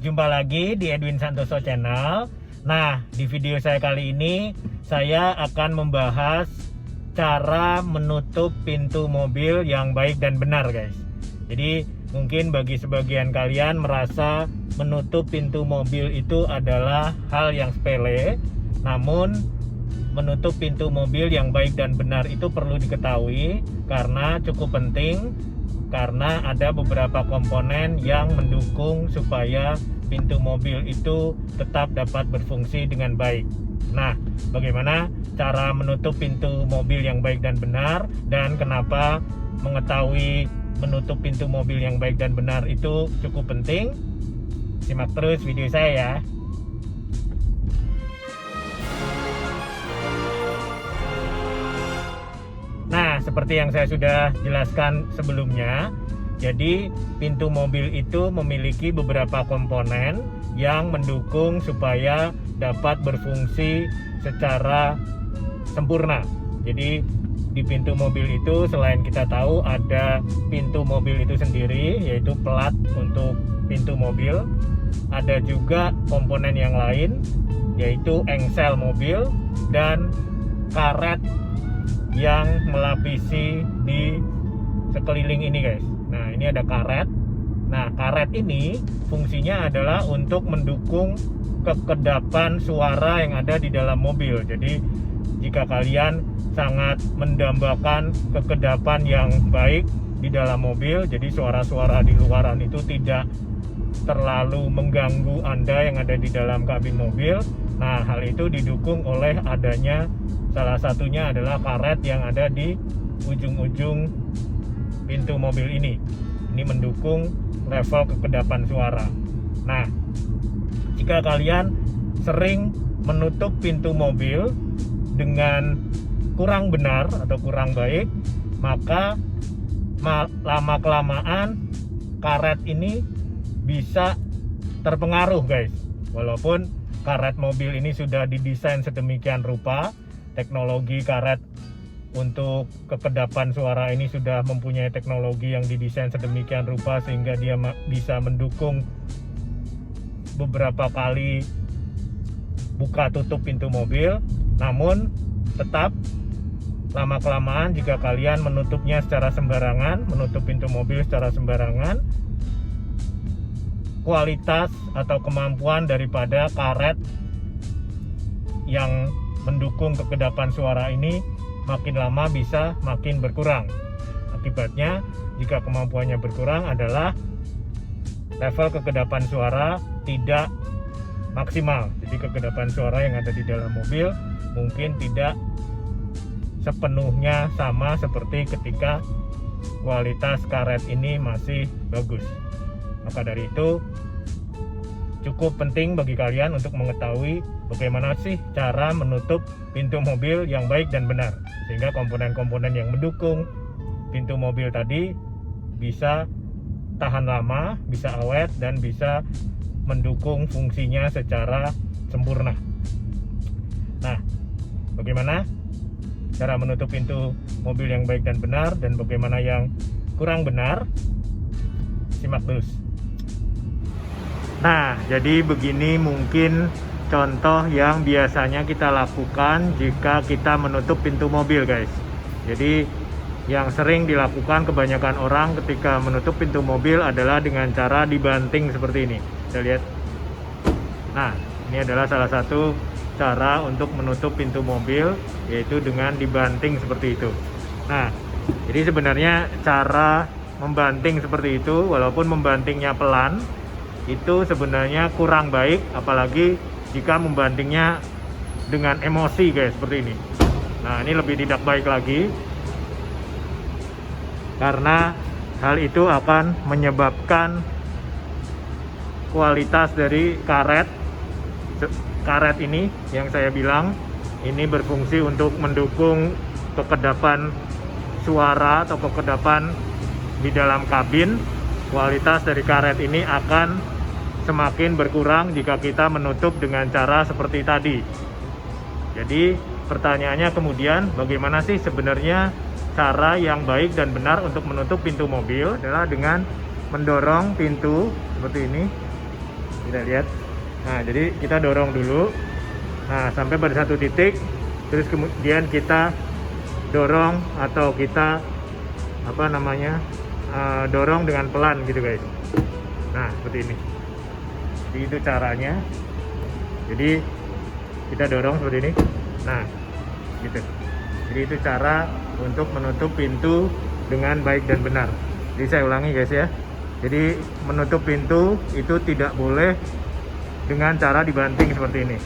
Jumpa lagi di Edwin Santoso Channel. Nah, di video saya kali ini saya akan membahas cara menutup pintu mobil yang baik dan benar, guys. Jadi mungkin bagi sebagian kalian merasa menutup pintu mobil itu adalah hal yang sepele, namun menutup pintu mobil yang baik dan benar itu perlu diketahui karena cukup penting, karena ada beberapa komponen yang mendukung supaya pintu mobil itu tetap dapat berfungsi dengan baik. Nah, bagaimana cara menutup pintu mobil yang baik dan benar, dan kenapa mengetahui menutup pintu mobil yang baik dan benar itu cukup penting? Simak terus video saya ya. Nah, seperti yang saya sudah jelaskan sebelumnya, jadi pintu mobil itu memiliki beberapa komponen yang mendukung supaya dapat berfungsi secara sempurna. Jadi di pintu mobil itu selain kita tahu ada pintu mobil itu sendiri, yaitu plat untuk pintu mobil, ada juga komponen yang lain yaitu engsel mobil dan karet yang melapisi di sekeliling ini, guys. Nah, ini ada karet. Nah, karet ini fungsinya adalah untuk mendukung kekedapan suara yang ada di dalam mobil. Jadi jika kalian sangat mendambakan kekedapan yang baik di dalam mobil, jadi suara-suara di luaran itu tidak terlalu mengganggu Anda yang ada di dalam kabin mobil. Nah, hal itu didukung oleh adanya salah satunya adalah karet yang ada di ujung-ujung pintu mobil ini. Ini mendukung level kekedapan suara. Nah, jika kalian sering menutup pintu mobil dengan kurang benar atau kurang baik, maka lama-kelamaan karet ini bisa terpengaruh, guys. Walaupun karet mobil ini sudah didesain sedemikian rupa, teknologi karet untuk kekedapan suara ini sudah mempunyai teknologi yang didesain sedemikian rupa sehingga dia bisa mendukung beberapa kali buka tutup pintu mobil. Namun tetap lama-kelamaan jika kalian menutupnya secara sembarangan, menutup pintu mobil secara sembarangan, kualitas atau kemampuan daripada karet yang mendukung kekedapan suara ini makin lama bisa makin berkurang. Akibatnya, jika kemampuannya berkurang adalah level kekedapan suara tidak maksimal. Jadi kekedapan suara yang ada di dalam mobil mungkin tidak sepenuhnya sama seperti ketika kualitas karet ini masih bagus. Maka dari itu cukup penting bagi kalian untuk mengetahui bagaimana sih cara menutup pintu mobil yang baik dan benar, sehingga komponen-komponen yang mendukung pintu mobil tadi bisa tahan lama, bisa awet, dan bisa mendukung fungsinya secara sempurna. Nah, bagaimana cara menutup pintu mobil yang baik dan benar, dan bagaimana yang kurang benar? Simak terus. Nah, jadi begini mungkin contoh yang biasanya kita lakukan jika kita menutup pintu mobil, guys. Jadi yang sering dilakukan kebanyakan orang ketika menutup pintu mobil adalah dengan cara dibanting seperti ini. Kita lihat. Nah, ini adalah salah satu cara untuk menutup pintu mobil, yaitu dengan dibanting seperti itu. Nah, jadi sebenarnya cara membanting seperti itu, walaupun membantingnya pelan, itu sebenarnya kurang baik, apalagi jika membantingnya dengan emosi, guys, seperti ini. Nah, ini lebih tidak baik lagi, karena hal itu akan menyebabkan kualitas dari karet ini yang saya bilang ini berfungsi untuk mendukung kekedapan suara atau kekedapan di dalam kabin. Kualitas dari karet ini akan semakin berkurang jika kita menutup dengan cara seperti tadi. Jadi pertanyaannya kemudian, bagaimana sih sebenarnya cara yang baik dan benar untuk menutup pintu mobil? Adalah dengan mendorong pintu seperti ini Kita lihat. Nah, jadi kita dorong dulu. Nah, sampai pada satu titik, terus kemudian kita dorong atau kita dorong dengan pelan gitu guys. Nah, seperti ini. Jadi itu caranya. Jadi kita dorong seperti ini. Nah, gitu. Jadi itu cara untuk menutup pintu dengan baik dan benar. Jadi saya ulangi guys ya. Jadi menutup pintu itu tidak boleh dengan cara dibanting seperti ini.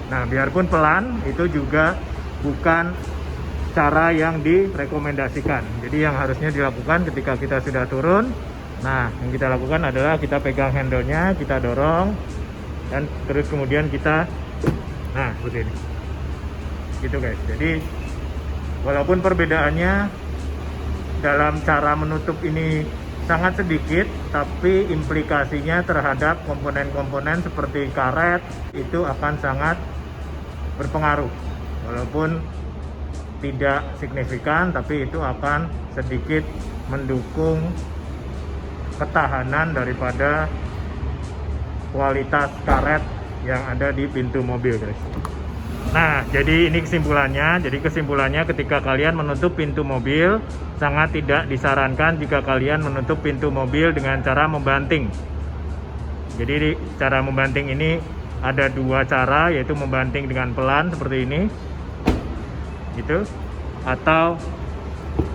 Nah, biarpun pelan, itu juga bukan cara yang direkomendasikan. Jadi yang harusnya dilakukan ketika kita sudah turun, nah yang kita lakukan adalah kita pegang handle-nya, kita dorong, dan terus kemudian kita, nah seperti ini, gitu guys. Jadi walaupun perbedaannya dalam cara menutup ini sangat sedikit, tapi implikasinya terhadap komponen-komponen seperti karet itu akan sangat berpengaruh. Walaupun tidak signifikan, tapi itu akan sedikit mendukung ketahanan daripada kualitas karet yang ada di pintu mobil guys. Nah, jadi ini kesimpulannya. Jadi kesimpulannya ketika kalian menutup pintu mobil, sangat tidak disarankan jika kalian menutup pintu mobil dengan cara membanting. Jadi cara membanting ini ada dua cara, yaitu membanting dengan pelan seperti ini, gitu, atau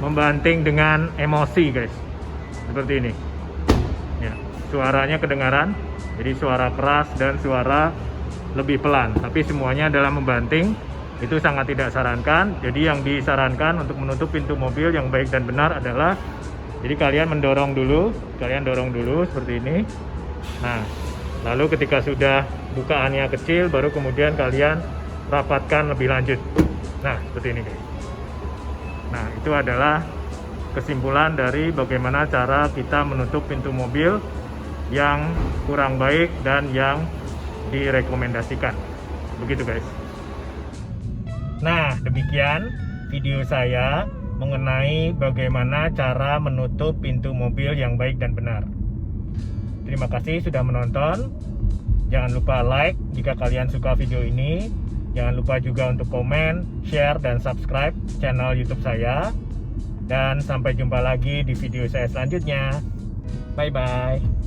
membanting dengan emosi guys, seperti ini ya. Suaranya kedengaran, jadi suara keras dan suara lebih pelan, tapi semuanya dalam membanting itu sangat tidak sarankan. Jadi yang disarankan untuk menutup pintu mobil yang baik dan benar adalah, jadi kalian dorong dulu seperti ini. Nah, lalu ketika sudah bukaannya kecil, baru kemudian kalian rapatkan lebih lanjut. Nah, seperti ini guys. Nah, itu adalah kesimpulan dari bagaimana cara kita menutup pintu mobil yang kurang baik dan yang direkomendasikan. Begitu guys. Nah, demikian video saya mengenai bagaimana cara menutup pintu mobil yang baik dan benar. Terima kasih sudah menonton. Jangan lupa like jika kalian suka video ini. Jangan lupa juga untuk komen, share, dan subscribe channel YouTube saya. Dan sampai jumpa lagi di video saya selanjutnya. Bye-bye.